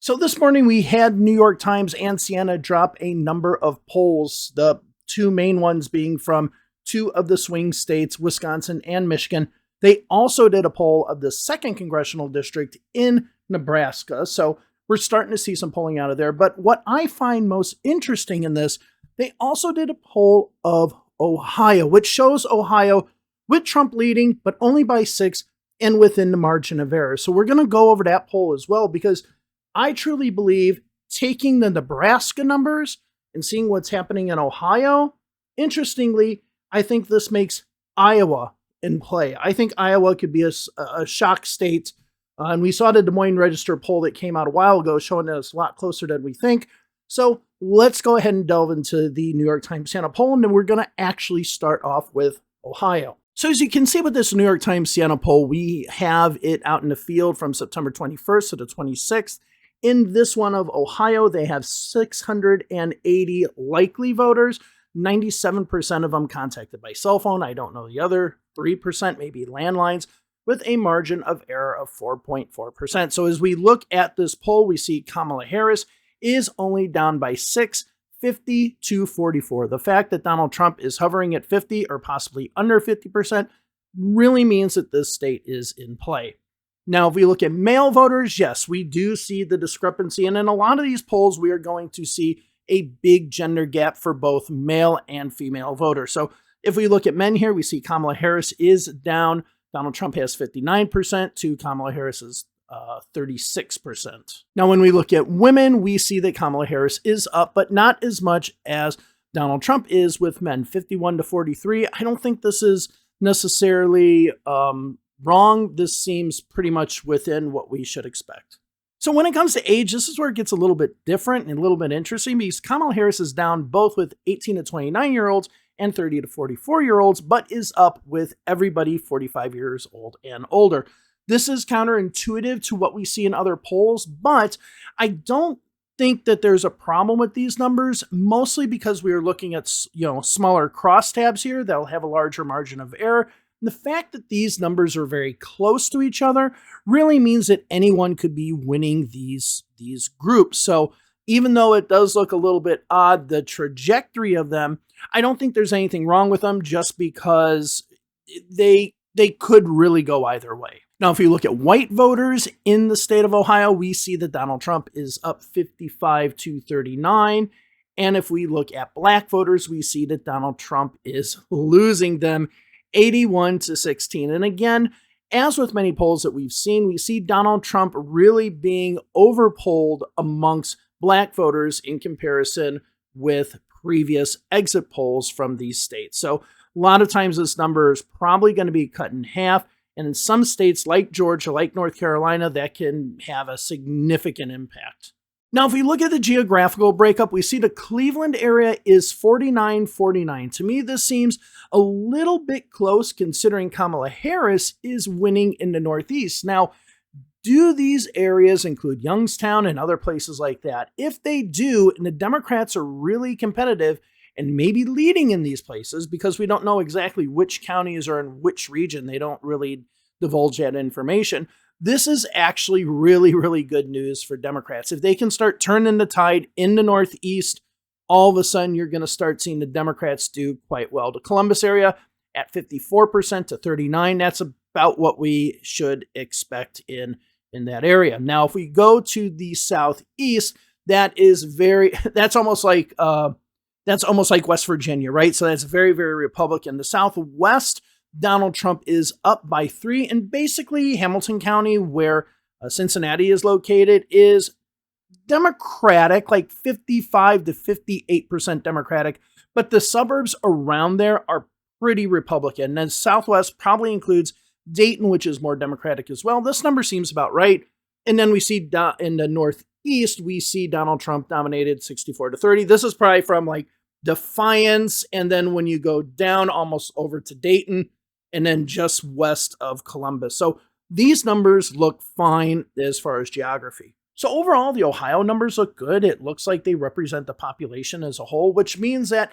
So this morning we had New York Times and Siena drop a number of polls, the two main ones being from two of the swing states, Wisconsin and Michigan. They also did a poll of the second congressional district in Nebraska. So we're starting to see some polling out of there. But what I find most interesting in this, they also did a poll of Ohio, which shows Ohio with Trump leading, but only by 6 and within the margin of error. So we're going to go over that poll as well, because I truly believe taking the Nebraska numbers and seeing what's happening in Ohio, interestingly, I think this makes Iowa in play. I think Iowa could be a shock state. And we saw the Des Moines Register poll that came out a while ago showing that it's a lot closer than we think. So let's go ahead and delve into the New York Times Siena poll, and then we're going to actually start off with Ohio. So as you can see with this New York Times Siena poll, we have it out in the field from September 21st to the 26th. In this one of Ohio, they have 680 likely voters, 97% of them contacted by cell phone. I don't know the other 3%, maybe landlines, with a margin of error of 4.4%. So as we look at this poll, we see Kamala Harris is only down by 6, 50 to 44. The fact that Donald Trump is hovering at 50 or possibly under 50% really means that this state is in play. Now, if we look at male voters, yes, we do see the discrepancy. And in a lot of these polls, we are going to see a big gender gap for both male and female voters. So if we look at men here, we see Kamala Harris is down. Donald Trump has 59% to Kamala Harris's 36%. Now, when we look at women, we see that Kamala Harris is up, but not as much as Donald Trump is with men, 51 to 43. I don't think this is necessarily wrong. This seems pretty much within what we should expect. So when it comes to age, this is where it gets a little bit different and a little bit interesting, because Kamala Harris is down both with 18 to 29-year-olds and 30 to 44-year-olds, but is up with everybody 45 years old and older. This is counterintuitive to what we see in other polls, but I don't think that there's a problem with these numbers, mostly because we are looking at, smaller crosstabs here that'll have a larger margin of error. The fact that these numbers are very close to each other really means that anyone could be winning these groups. So even though it does look a little bit odd, the trajectory of them, I don't think there's anything wrong with them, just because they could really go either way. Now, if you look at white voters in the state of Ohio, we see that Donald Trump is up 55 to 39. And if we look at black voters, we see that Donald Trump is losing them 81 to 16. And again, as with many polls that we've seen, we see Donald Trump really being overpolled amongst black voters in comparison with previous exit polls from these states. So a lot of times this number is probably going to be cut in half. And in some states like Georgia, like North Carolina, that can have a significant impact. Now, if we look at the geographical breakup, we see the Cleveland area is 49-49. To me, this seems a little bit close considering Kamala Harris is winning in the Northeast. Now, do these areas include Youngstown and other places like that? If they do, and the Democrats are really competitive and maybe leading in these places, because we don't know exactly which counties are in which region, they don't really divulge that information. This is actually really, really good news for Democrats. If they can start turning the tide in the Northeast, all of a sudden you're going to start seeing the Democrats do quite well. The Columbus area at 54% to 39%, that's about what we should expect in that area. Now, if we go to the Southeast, that's almost like West Virginia, right? So that's very, very Republican. The Southwest, Donald Trump is up by 3, and basically Hamilton County, where Cincinnati is located, is Democratic, like 55 to 58% Democratic, but the suburbs around there are pretty Republican. And Southwest probably includes Dayton, which is more Democratic as well. This number seems about right. And then we see in the Northeast, we see Donald Trump dominated 64 to 30. This is probably from like Defiance, and then when you go down almost over to Dayton, and then just west of Columbus. So these numbers look fine as far as geography. So overall, the Ohio numbers look good. It looks like they represent the population as a whole, which means that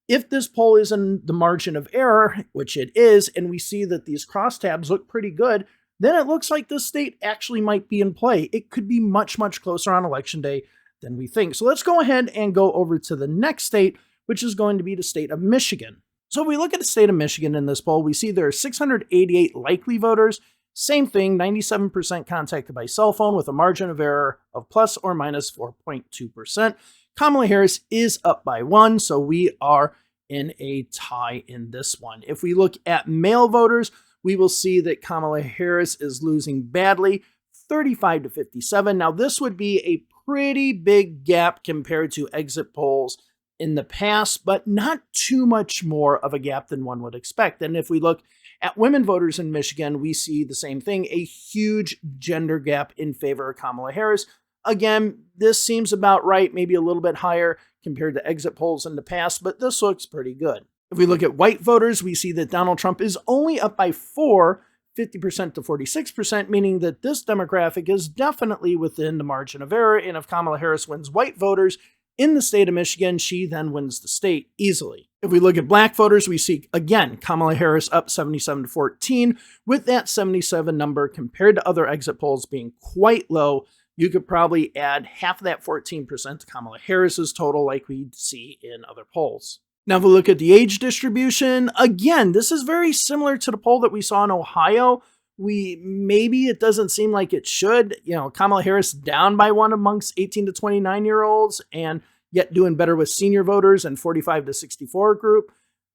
if this poll is in the margin of error, which it is, and we see that these crosstabs look pretty good, then it looks like this state actually might be in play. It could be much, much closer on election day than we think. So let's go ahead and go over to the next state, which is going to be the state of Michigan. So if we look at the state of Michigan in this poll, we see there are 688 likely voters. Same thing, 97% contacted by cell phone with a margin of error of plus or minus 4.2%. Kamala Harris is up by 1, so we are in a tie in this one. If we look at male voters, we will see that Kamala Harris is losing badly, 35 to 57. Now, this would be a pretty big gap compared to exit polls in the past, but not too much more of a gap than one would expect. And if we look at women voters in Michigan, we see the same thing, a huge gender gap in favor of Kamala Harris. Again, this seems about right, maybe a little bit higher compared to exit polls in the past, but this looks pretty good. If we look at white voters, we see that Donald Trump is only up by 4, 50% to 46%, meaning that this demographic is definitely within the margin of error. And if Kamala Harris wins white voters in the state of Michigan, she then wins the state easily. If we look at black voters, we see, again, Kamala Harris up 77 to 14, with that 77 number compared to other exit polls being quite low. You could probably add half of that 14% to Kamala Harris's total like we see in other polls. Now, if we look at the age distribution, again, this is very similar to the poll that we saw in Ohio. Maybe it doesn't seem like it should. Kamala Harris down by 1 amongst 18 to 29-year-olds, and yet doing better with senior voters and 45 to 64 group.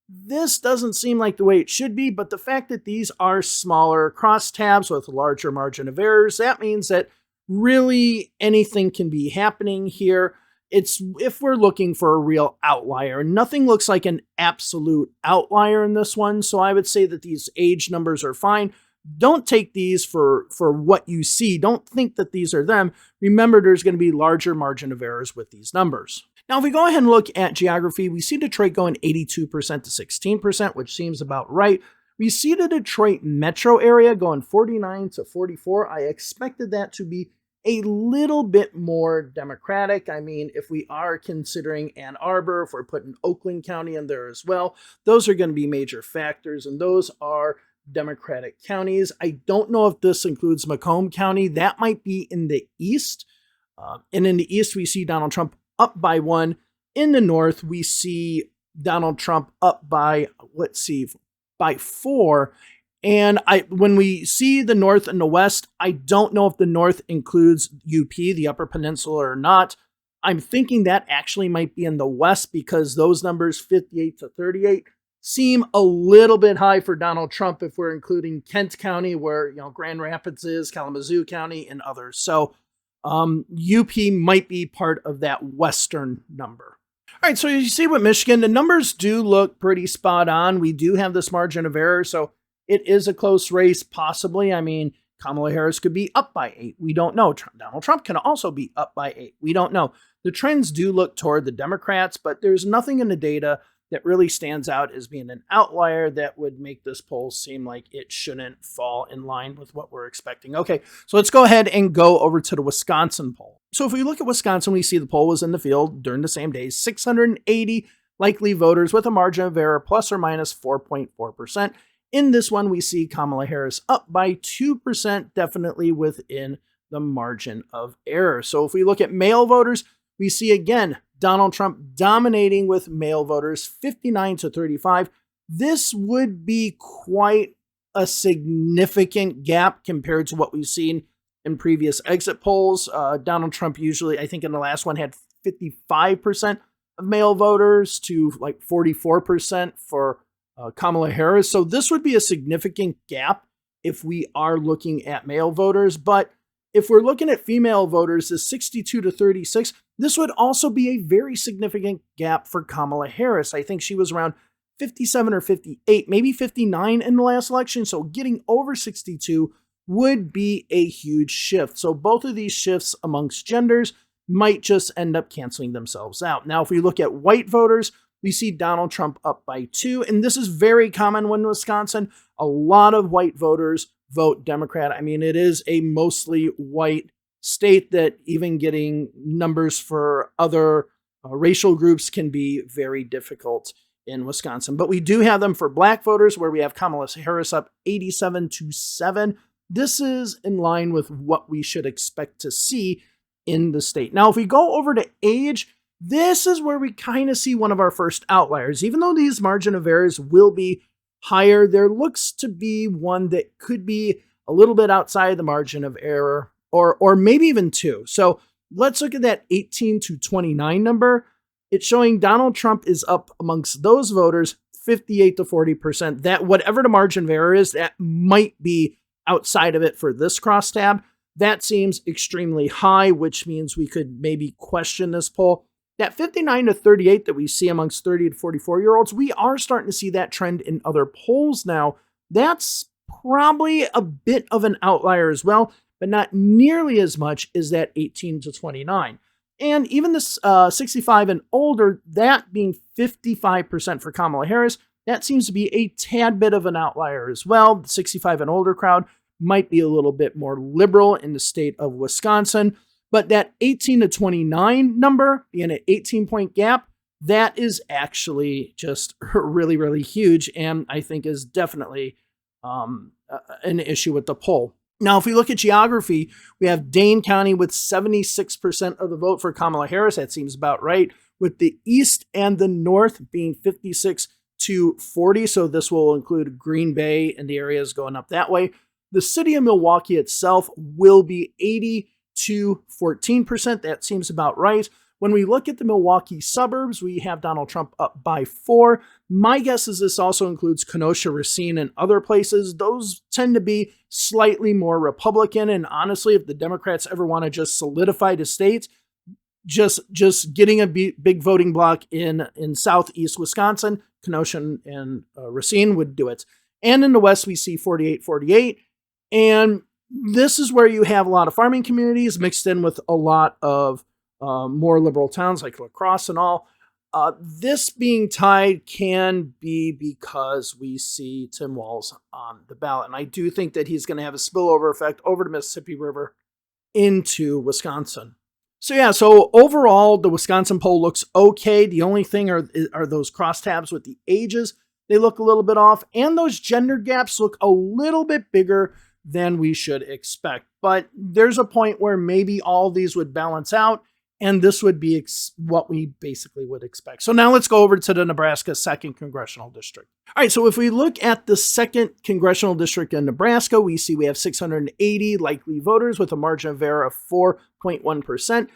This doesn't seem like the way it should be, but the fact that these are smaller crosstabs with larger margin of errors, that means that really anything can be happening here. It's if we're looking for a real outlier. Nothing looks like an absolute outlier in this one, so I would say that these age numbers are fine. Don't take these for what you see. Don't think that these are them. Remember, there's going to be larger margin of errors with these numbers. Now, if we go ahead and look at geography, we see Detroit going 82% to 16%, which seems about right. We see the Detroit metro area going 49 to 44. I expected that to be a little bit more Democratic. I mean, if we are considering Ann Arbor, if we're putting Oakland County in there as well, those are going to be major factors, and those are Democratic counties. I don't know if this includes Macomb County. That might be in the east. And in the east, we see Donald Trump up by 1. In the north, we see Donald Trump up by, by 4. And when we see the north and the west, I don't know if the north includes UP, the Upper Peninsula, or not. I'm thinking that actually might be in the west because those numbers, 58 to 38, seem a little bit high for Donald Trump if we're including Kent County, where Grand Rapids is, Kalamazoo County, and others. So UP might be part of that western number. All right, so you see with Michigan, the numbers do look pretty spot on. We do have this margin of error, so it is a close race, possibly. I mean, Kamala Harris could be up by 8. We don't know. Donald Trump can also be up by 8. We don't know. The trends do look toward the Democrats, but there's nothing in the data that really stands out as being an outlier that would make this poll seem like it shouldn't fall in line with what we're expecting. Okay, so let's go ahead and go over to the Wisconsin poll. So if we look at Wisconsin, we see the poll was in the field during the same day, 680 likely voters with a margin of error plus or minus 4.4%. In this one, we see Kamala Harris up by 2%, definitely within the margin of error. So if we look at male voters, we see again Donald Trump dominating with male voters, 59 to 35. This would be quite a significant gap compared to what we've seen in previous exit polls. Donald Trump usually, I think in the last one, had 55% of male voters to like 44% for Kamala Harris. So this would be a significant gap if we are looking at male voters. But if we're looking at female voters, the 62 to 36, this would also be a very significant gap for Kamala Harris. I think she was around 57 or 58, maybe 59 in the last election. So getting over 62 would be a huge shift. So both of these shifts amongst genders might just end up canceling themselves out. Now, if we look at white voters, we see Donald Trump up by 2, and this is very common in Wisconsin. A lot of white voters vote Democrat. I mean, it is a mostly white state that even getting numbers for other racial groups can be very difficult in Wisconsin. But we do have them for black voters, where we have Kamala Harris up 87 to 7. this is in line with what we should expect to see in the state. Now, if we go over to age, this is where we kind of see one of our first outliers. Even though these margin of errors will be higher, there looks to be one that could be a little bit outside the margin of error, or maybe even two. So let's look at that 18 to 29 number. It's showing Donald Trump is up amongst those voters 58 to 40%. That whatever the margin of error is, that might be outside of it for this crosstab. That seems extremely high, which means we could maybe question this poll. That 59 to 38 that we see amongst 30 to 44-year-olds, we are starting to see that trend in other polls now. That's probably a bit of an outlier as well, but not nearly as much as that 18 to 29. And even this 65 and older, that being 55% for Kamala Harris, that seems to be a tad bit of an outlier as well. The 65 and older crowd might be a little bit more liberal in the state of Wisconsin. But that 18 to 29 number, being an 18-point gap, that is actually just really, really huge, and I think is definitely an issue with the poll. Now, if we look at geography, we have Dane County with 76% of the vote for Kamala Harris. That seems about right, with the East and the North being 56 to 40. So this will include Green Bay and the areas going up that way. The city of Milwaukee itself will be 80 to 14%. That seems about right. When we look at the Milwaukee suburbs, we have Donald Trump up by 4. My guess is this also includes Kenosha, Racine, and other places. Those tend to be slightly more Republican. And honestly, if the Democrats ever want to just solidify the state, just getting a big voting block in southeast Wisconsin, Kenosha and Racine would do it. And in the West, we see 48-48. And this is where you have a lot of farming communities mixed in with a lot of more liberal towns like La Crosse and all. This being tied can be because we see Tim Walz on the ballot. And I do think that he's going to have a spillover effect over the Mississippi River into Wisconsin. So overall, the Wisconsin poll looks okay. The only thing are those crosstabs with the ages. They look a little bit off. And those gender gaps look a little bit bigger than we should expect. But there's a point where maybe all these would balance out, and this would be what we basically would expect. So now let's go over to the Nebraska 2nd Congressional District. All right, so if we look at the 2nd Congressional District in Nebraska, we see we have 680 likely voters with a margin of error of 4.1%,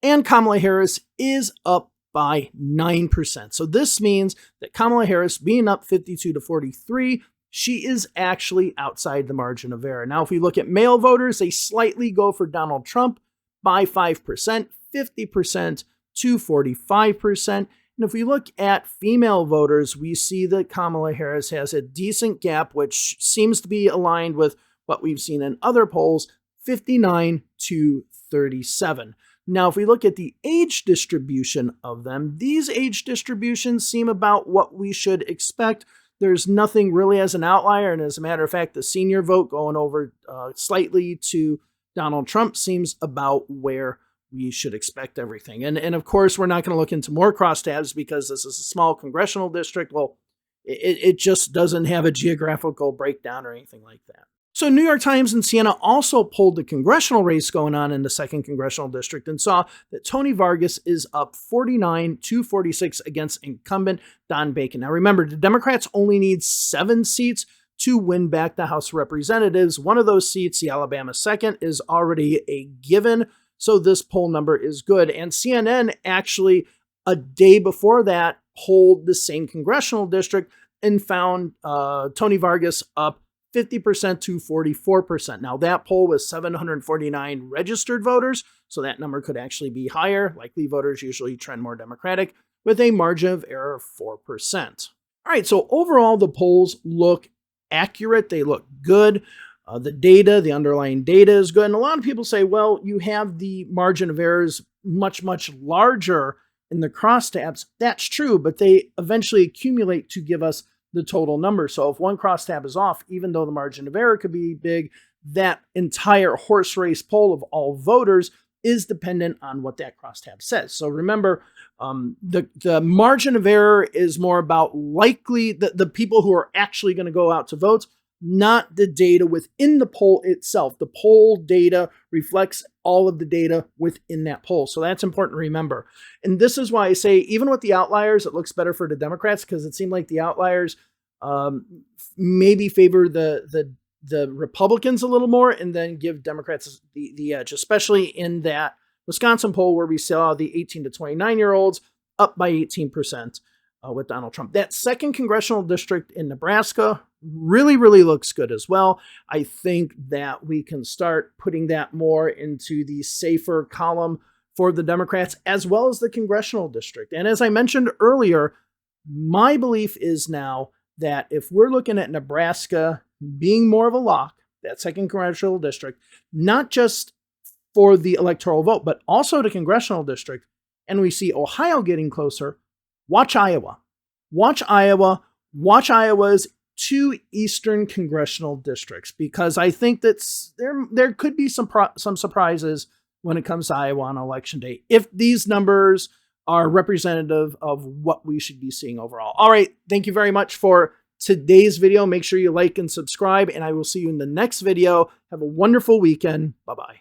and Kamala Harris is up by 9%. So this means that Kamala Harris, being up 52 to 43, she is actually outside the margin of error. Now, if we look at male voters, they slightly go for Donald Trump by 5%, 50% to 45%. And if we look at female voters, we see that Kamala Harris has a decent gap, which seems to be aligned with what we've seen in other polls, 59 to 37. Now, if we look at the age distribution of them, these age distributions seem about what we should expect. There's nothing really as an outlier. And as a matter of fact, the senior vote going over slightly to Donald Trump seems about where we should expect everything. And of course, we're not going to look into more crosstabs because this is a small congressional district. Well, it just doesn't have a geographical breakdown or anything like that. So New York Times and Siena also pulled the congressional race going on in the 2nd Congressional District and saw that Tony Vargas is up 49 to 46 against incumbent Don Bacon. Now remember, the Democrats only need 7 seats to win back the House of Representatives. One of those seats, the Alabama 2nd, is already a given. So this poll number is good. And CNN actually, a day before that, polled the same congressional district and found Tony Vargas up 50% to 44%. Now, that poll was 749 registered voters, so that number could actually be higher. Likely voters usually trend more Democratic, with a margin of error of 4%. All right, so overall, the polls look accurate. They look good. The data, the underlying data is good. And a lot of people say, well, you have the margin of errors much, much larger in the crosstabs. That's true, but they eventually accumulate to give us the total number. So if one crosstab is off, even though the margin of error could be big, that entire horse race poll of all voters is dependent on what that crosstab says. So remember, the margin of error is more about likely the people who are actually going to go out to vote. not the data within the poll itself. The poll data reflects all of the data within that poll. So that's important to remember. And this is why I say, even with the outliers, it looks better for the Democrats, because it seemed like the outliers maybe favor the Republicans a little more and then give Democrats the edge, especially in that Wisconsin poll where we saw the 18 to 29-year-olds up by 18% with Donald Trump. That second congressional district in Nebraska really, really looks good as well. I think that we can start putting that more into the safer column for the Democrats, as well as the congressional district. And as I mentioned earlier, my belief is now that if we're looking at Nebraska being more of a lock, that second congressional district, not just for the electoral vote, but also the congressional district, and we see Ohio getting closer, watch Iowa. Watch Iowa. Watch Iowa's 2 eastern congressional districts, because I think that there could be some surprises when it comes to Iowa on election day, if these numbers are representative of what we should be seeing overall. All right, thank you very much for today's video. Make sure you like and subscribe, and I will see you in the next video. Have a wonderful weekend. Bye-bye.